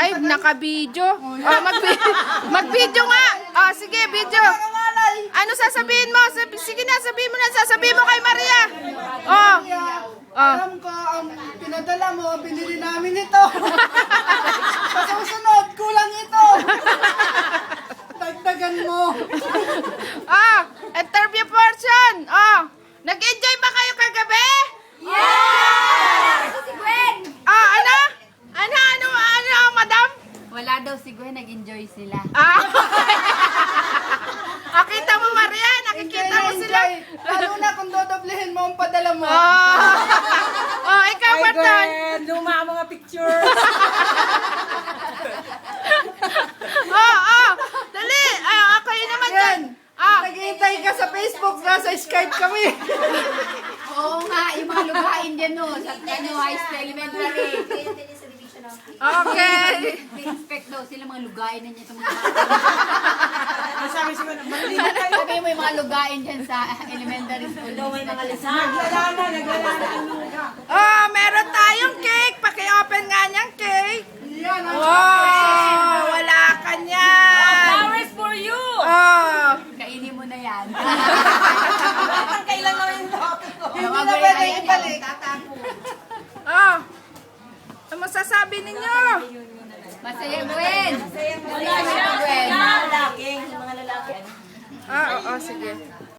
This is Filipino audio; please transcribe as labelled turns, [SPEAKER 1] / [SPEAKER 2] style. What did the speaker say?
[SPEAKER 1] Ay, naka-video. Oh, mag-video nga. Oh, sige, video. Ano sasabihin mo? Sige na, sabihin mo na. Sasabihin mo kay Maria. Oh.
[SPEAKER 2] Alam ko, ang pinadala mo, binili namin ito. Sa susunod, kulang ito. Dagdagan mo.
[SPEAKER 1] Oh, interview portion. Oh, nag-enjoy ba kayo kagabi?
[SPEAKER 3] Yes! Si Gwen!
[SPEAKER 1] Ah, ano, madam?
[SPEAKER 3] Wala daw si Gwen, nag-enjoy sila.
[SPEAKER 1] Ah. Nakita mo, Maria? Nakikita mo sila?
[SPEAKER 2] Lalo na kung dodoblehin mo ang padala mo.
[SPEAKER 1] Oh, ikaw, Marton.
[SPEAKER 4] Luma ang mga picture.
[SPEAKER 1] Dali. Ay, kayo naman
[SPEAKER 2] Yan.
[SPEAKER 1] dyan.
[SPEAKER 2] Naghihintay ka sa Facebook, nasa Skype kami.
[SPEAKER 3] Oo nga, yung mga lugain dyan no, sa high school elementary.
[SPEAKER 1] Okay.
[SPEAKER 3] Expect daw sila mga lugain na niya sa mga
[SPEAKER 4] Sabi siguro, maliliit kayo.
[SPEAKER 3] Sabi mo yung mga lugain dyan sa elementary school. Daw may mga lisan.
[SPEAKER 4] Naglalana ang luga.
[SPEAKER 1] Oh, meron tayong cake. Paki-open nga niyang cake.
[SPEAKER 2] Yan,
[SPEAKER 1] Wow, wala ka niyan.
[SPEAKER 4] Flowers for you!
[SPEAKER 1] Oh.
[SPEAKER 3] Kainin mo na yan.
[SPEAKER 4] Ang kailan naman yung topic ko.
[SPEAKER 2] Hindi na pwede ibalik.
[SPEAKER 1] Oh. Ano masasabi ninyo?
[SPEAKER 3] Masaya Gwen!
[SPEAKER 4] Wala siya.
[SPEAKER 3] Gwen!
[SPEAKER 4] Mga lalaki. Mga lalaki.
[SPEAKER 1] Oo, sige.